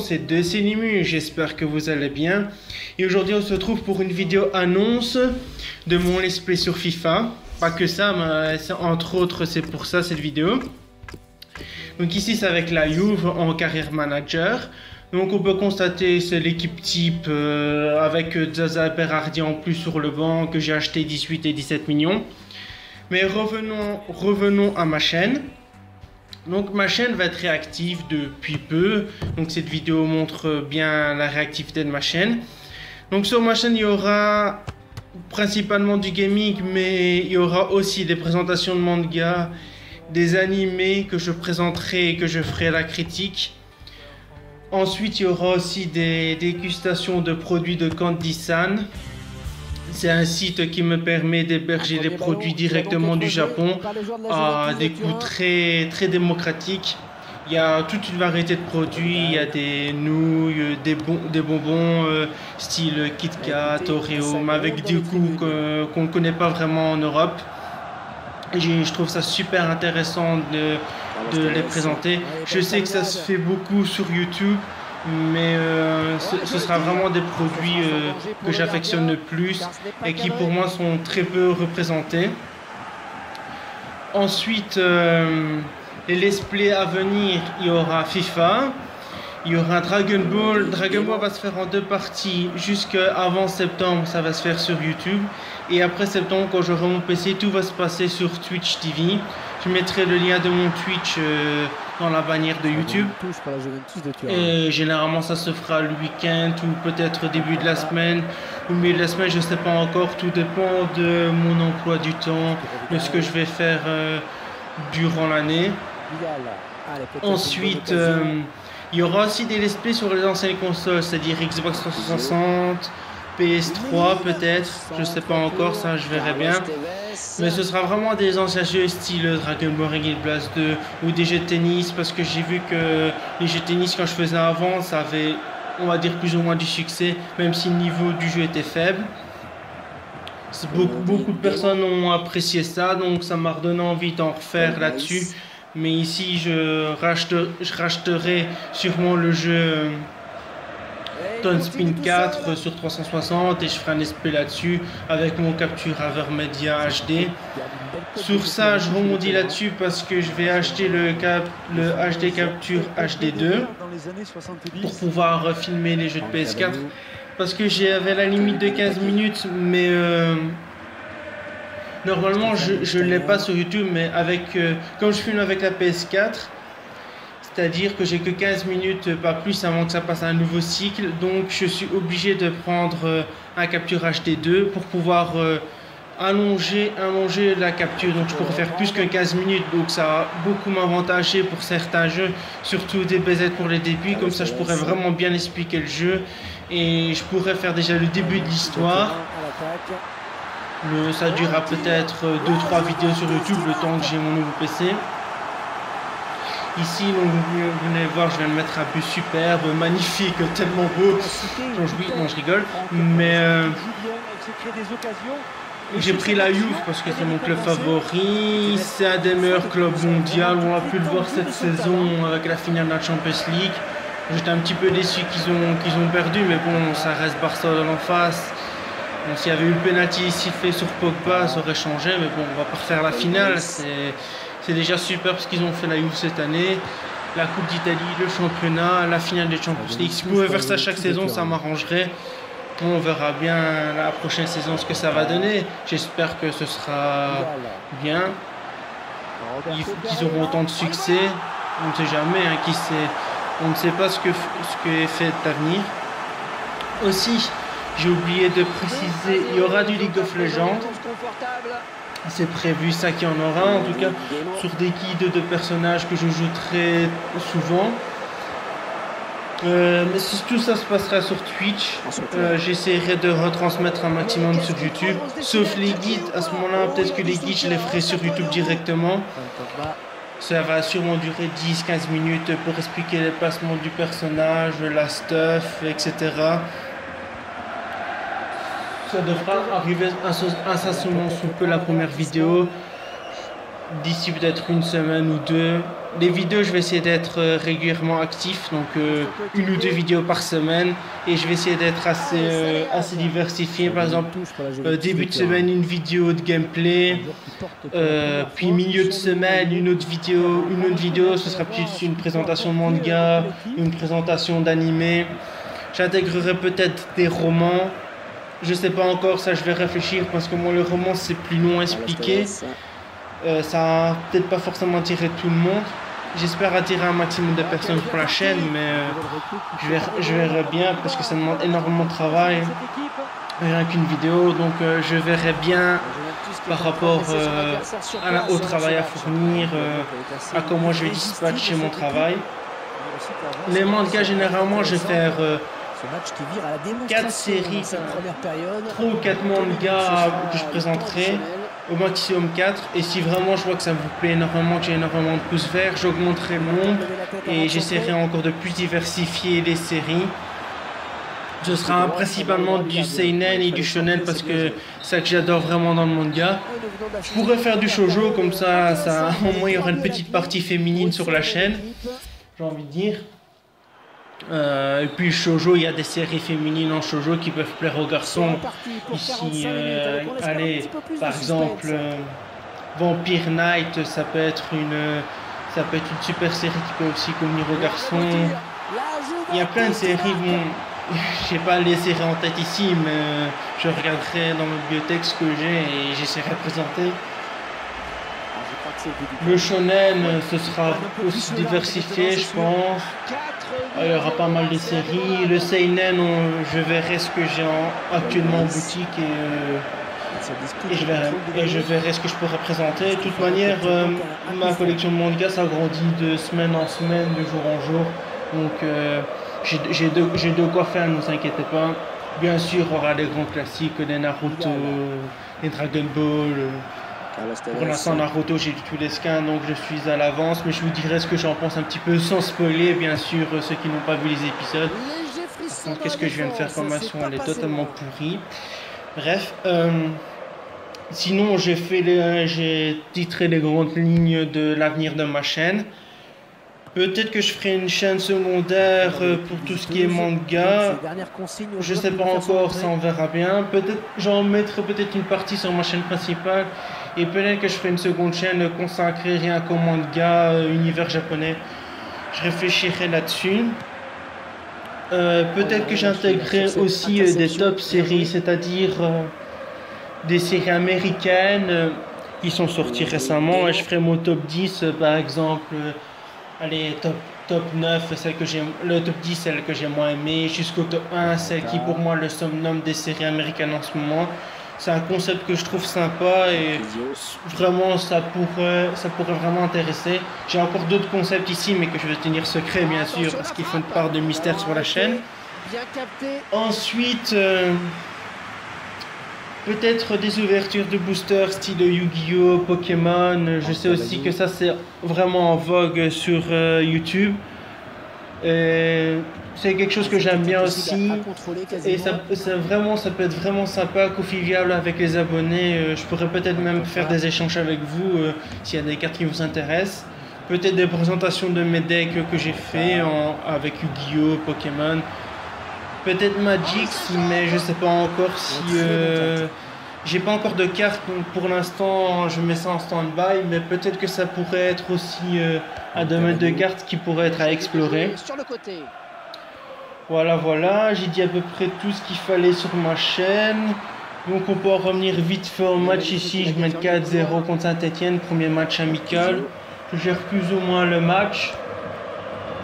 c'est Décinimu, j'espère que vous allez bien. Et aujourd'hui on se retrouve pour une vidéo annonce de mon let's play sur FIFA. Pas que ça, mais entre autres c'est pour ça cette vidéo. Donc ici c'est avec la Juve en carrière manager. Donc on peut constater c'est l'équipe type avec Zaza Berardi en plus sur le banc que j'ai acheté 18 et 17 millions. Mais revenons à ma chaîne. Donc ma chaîne va être réactive depuis peu, donc cette vidéo montre bien la réactivité de ma chaîne. Donc sur ma chaîne il y aura principalement du gaming, mais il y aura aussi des présentations de manga, des animés que je présenterai et que je ferai la critique. Ensuite il y aura aussi des dégustations de produits de Candy-san. C'est un site qui me permet d'héberger les produits directement du Japon à des coûts très démocratiques. Il y a toute une variété de produits, il y a des nouilles, des bonbons style Kit Kat, Oreo, mais avec des coûts qu'on ne connaît pas vraiment en Europe. Et je trouve ça super intéressant de les présenter. Je sais que ça se fait beaucoup sur YouTube, mais ce sera vraiment des produits que j'affectionne le plus et qui pour moi sont très peu représentés. Ensuite, les let's play à venir, il y aura FIFA, il y aura Dragon Ball. Dragon Ball va se faire en deux parties jusqu'avant septembre, ça va se faire sur YouTube. Et après septembre, quand j'aurai mon PC, tout va se passer sur Twitch TV. Je mettrai le lien de mon Twitch dans la bannière de YouTube. Et généralement ça se fera le week-end ou peut-être début de la semaine ou milieu de la semaine, je ne sais pas encore. Tout dépend de mon emploi du temps, de ce que je vais faire durant l'année. Ensuite, il y aura aussi des let's play sur les anciennes consoles, c'est-à-dire Xbox 360, PS3 peut-être, je sais pas encore, ça je verrai bien. Mais ce sera vraiment des anciens jeux style Dragon Ball Ring Blast 2 ou des jeux de tennis, parce que j'ai vu que les jeux de tennis quand je faisais avant, ça avait, on va dire, plus ou moins du succès, même si le niveau du jeu était faible. Beaucoup de personnes ont apprécié ça, donc ça m'a redonné envie d'en refaire là-dessus. Mais ici je racheterai sûrement le jeu Ton Spin 4 sur 360 et je ferai un SP là-dessus avec mon capture Avermedia HD. Sur ça je rebondis là-dessus parce que je vais acheter le HD Capture HD2 pour pouvoir filmer les jeux de PS4, parce que j'avais la limite de 15 minutes, mais normalement je ne l'ai pas sur YouTube, mais comme je filme avec la PS4, c'est-à-dire que j'ai que 15 minutes, pas plus, avant que ça passe à un nouveau cycle. Donc je suis obligé de prendre un capture HD2 pour pouvoir allonger la capture. Donc je pourrais faire plus que 15 minutes. Donc ça va beaucoup m'avantager pour certains jeux, surtout des BZ pour les débuts. Comme ça je pourrais vraiment bien expliquer le jeu. Et je pourrais faire déjà le début de l'histoire. Ça durera peut-être 2-3 vidéos sur YouTube le temps que j'ai mon nouveau PC. Ici, donc, vous venez voir, je viens de mettre un but superbe, magnifique, tellement beau. Non, je rigole. Mais j'ai pris la Juve parce que c'est mon club favori. C'est un des meilleurs clubs mondiaux. On a pu le voir cette saison avec la finale de la Champions League. J'étais un petit peu déçu qu'ils ont perdu, mais bon, ça reste Barcelone en face. Bon, s'il y avait eu le penalty ici fait sur Pogba, ça aurait changé, mais bon, on va pas refaire la finale. C'est déjà super ce qu'ils ont fait la Juve cette année. La Coupe d'Italie, le championnat, la finale des Champions League. Si vous pouvez faire ça chaque saison, ça m'arrangerait. On verra bien la prochaine saison ce que ça va donner. J'espère que ce sera bien. Qu'ils auront autant de succès. On ne sait jamais, hein, on ne sait pas ce que est fait d'avenir. Aussi, j'ai oublié de préciser, il y aura du League of Legends. C'est prévu ça qu'il y en aura, en tout cas sur des guides de personnages que je joue très souvent. Mais tout ça se passera sur Twitch. J'essaierai de retransmettre un maximum sur YouTube, sauf les guides. À ce moment-là, peut-être que les guides je les ferai sur YouTube directement. Ça va sûrement durer 10-15 minutes pour expliquer les placements du personnage, la stuff, etc. Ça devra arriver incessamment sous peu la première vidéo, d'ici peut-être une semaine ou deux. les vidéos, je vais essayer d'être régulièrement actif, donc une ou deux vidéos par semaine, et je vais essayer d'être assez diversifié. Par exemple, début de semaine, une vidéo de gameplay, puis milieu de semaine, une autre vidéo, ce sera plus une présentation de manga, une présentation d'anime. J'intégrerai peut-être des romans. Je sais pas encore, ça je vais réfléchir parce que moi le roman c'est plus long à expliquer. Ça va peut-être pas forcément attirer tout le monde. J'espère attirer un maximum de personnes pour la chaîne, mais je verrai bien parce que ça demande énormément de travail. Rien qu'une vidéo, donc je verrai bien par rapport au travail à fournir, à comment je vais dispatcher mon travail. Les mangas, généralement, je vais faire 4 séries, 3 ou 4 mangas que je présenterai, au maximum 4. Et si vraiment je vois que ça vous plaît énormément, que j'ai énormément de pouces verts, j'augmenterai le nombre et j'essaierai encore de plus diversifier les séries. Ce sera principalement du seinen et du shonen parce que c'est ça que j'adore vraiment dans le manga. Je pourrais faire du shoujo, comme ça au moins il y aura une petite partie féminine sur la chaîne, j'ai envie de dire. Et puis shoujo, il y a des séries féminines en shoujo qui peuvent plaire aux garçons. Ici, allez, par exemple, Vampire Knight, ça peut être une super série qui peut aussi convenir aux garçons. Il y a plein de séries, bon, je n'ai pas les séries en tête ici, mais je regarderai dans ma bibliothèque ce que j'ai et j'essaierai de présenter. Le shonen, ce sera aussi diversifié, je pense. Il y aura pas mal de séries. Le seinen, je verrai ce que j'ai actuellement en boutique et je verrai ce que je pourrais présenter. De toute manière, ma collection de mangas s'agrandit de semaine en semaine, de jour en jour. Donc j'ai de quoi faire, ne vous inquiétez pas. Bien sûr, il y aura des grands classiques, des Naruto, des Dragon Ball. Pour l'instant, Naruto, j'ai du tous les scans, donc je suis à l'avance, mais je vous dirai ce que j'en pense un petit peu sans spoiler, bien sûr, ceux qui n'ont pas vu les épisodes. Donc, qu'est-ce que je viens de faire comme action? Elle est totalement pourrie. Bref, sinon, j'ai titré les grandes lignes de l'avenir de ma chaîne. Peut-être que je ferai une chaîne secondaire pour tout ce qui est manga. Je sais pas encore, ça on verra bien. Peut-être j'en mettrai peut-être une partie sur ma chaîne principale. Et peut-être que je ferai une seconde chaîne consacrée rien qu'au manga, univers japonais. Je réfléchirai là-dessus. Peut-être que j'intégrerai aussi des top séries, c'est-à-dire des séries américaines qui sont sorties récemment. Et je ferai mon top 10 par exemple. Allez, top 9, le top 10, celle que j'ai moins aimé, jusqu'au top 1, celle qui pour moi le summum des séries américaines en ce moment. C'est un concept que je trouve sympa et vraiment ça pourrait vraiment intéresser. J'ai encore d'autres concepts ici mais que je vais tenir secret bien sûr parce qu'ils font une part de mystère sur la chaîne. Ensuite, peut-être des ouvertures de boosters style Yu-Gi-Oh, Pokémon. Je sais aussi que ça c'est vraiment en vogue sur YouTube. C'est quelque chose que j'aime bien aussi. Et ça peut être vraiment sympa, convivial avec les abonnés. Je pourrais peut-être même faire des échanges avec vous s'il y a des cartes qui vous intéressent. Peut-être des présentations de mes decks que j'ai fait avec Yu-Gi-Oh, Pokémon. Peut-être Magix, mais je sais pas encore si... j'ai pas encore de cartes, donc pour l'instant je mets ça en stand-by, mais peut-être que ça pourrait être aussi un domaine de cartes qui pourrait être à explorer. Voilà, j'ai dit à peu près tout ce qu'il fallait sur ma chaîne. Donc on peut en revenir vite fait au match ici, je mets 4-0 contre Saint-Etienne, premier match amical. Je gère plus ou moins le match.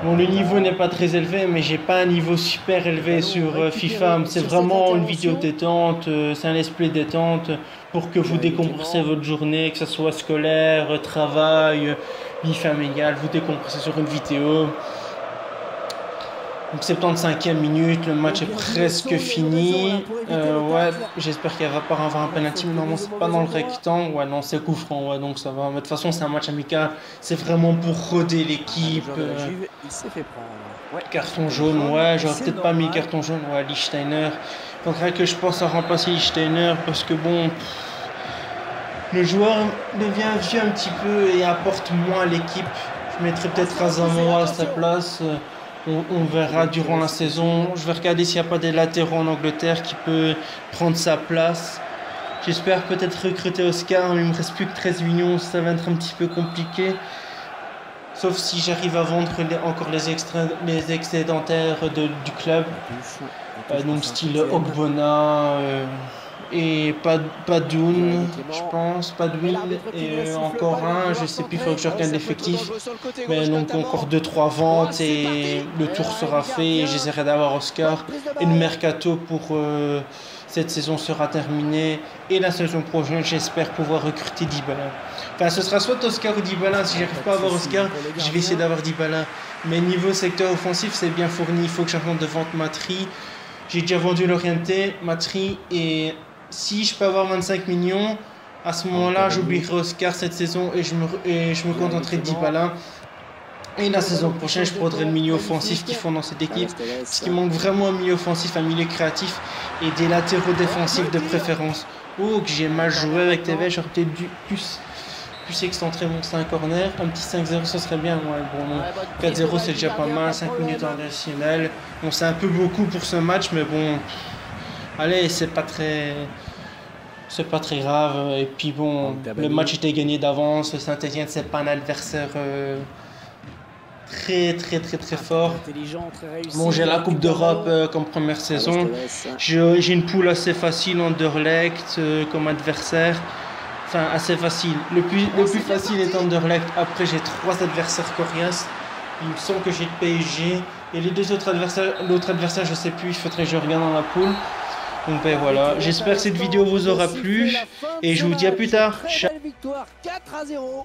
Bon, le niveau n'est pas très élevé, mais j'ai pas un niveau super élevé sur FIFA. C'est vraiment une vidéo détente, c'est un esprit détente pour que vous décompressez votre journée, que ce soit scolaire, travail, vie familiale, vous décompressez sur une vidéo. Donc 75e minute, le match est presque fini. Ouais, j'espère qu'il va pas avoir un penalty, mais normalement c'est pas dans le rectangle. Ouais, non, c'est coup franc, ouais, donc ça va. Mais de toute façon, c'est un match amical, c'est vraiment pour roder l'équipe. Carton jaune, ouais, j'aurais peut-être pas mis carton jaune, ouais, Lichtsteiner. Il faudrait que je pense à remplacer Lichtsteiner parce que bon, le joueur devient vieux un petit peu et apporte moins à l'équipe. Je mettrai peut-être Asamoah à sa place. On verra durant la saison. Je vais regarder s'il n'y a pas des latéraux en Angleterre qui peut prendre sa place. J'espère peut-être recruter Oscar, mais il me reste plus que 13 millions, ça va être un petit peu compliqué. Sauf si j'arrive à vendre encore les excédentaires du club. Donc style Ogbonna et Padoun, je pense, Padoun et encore un, je sais plus, il faut que je regarde l'effectif. Mais donc encore 2-3 ventes et le tour sera fait et j'essaierai d'avoir Oscar. Et le mercato pour cette saison sera terminé et la saison prochaine j'espère pouvoir recruter Dybala. Enfin ce sera soit Oscar ou Dybala, si j'arrive pas à avoir Oscar je vais essayer d'avoir Dybala. Mais niveau secteur offensif c'est bien fourni, il faut que j'attende de vente Matri. J'ai déjà vendu l'Orienté, Matri et si je peux avoir 25 millions, à ce moment-là j'oublierai Oscar cette saison et je me contenterai de Dybala. Et la saison prochaine, je prendrai le milieu offensif qu'ils font dans cette équipe. Parce qu'il manque vraiment un milieu offensif, un milieu créatif et des latéraux défensifs de préférence. Oh, que j'ai mal joué avec TV, j'aurais peut-être dû plus excentrer mon 5 corner. Un petit 5-0, ce serait bien. Ouais, bon, 4-0, c'est déjà pas mal. 5 minutes additionnelles. Bon, c'est un peu beaucoup pour ce match, mais bon, allez, c'est pas très grave. Et puis bon, le match était gagné d'avance. Saint-Etienne, c'est pas un adversaire très fort. Bon, j'ai la Coupe d'Europe comme première saison. J'ai une poule assez facile, Anderlecht comme adversaire. Enfin, assez facile. Le plus facile est Anderlecht. Après, j'ai 3 adversaires coriaces. Il me semble que j'ai le PSG. Et les 2 autres adversaires, l'autre adversaire, je sais plus, il faudrait que je regarde dans la poule. Donc ben voilà, j'espère que cette vidéo vous aura plu. Et je vous dis à plus tard. Ciao. Victoire 4-0.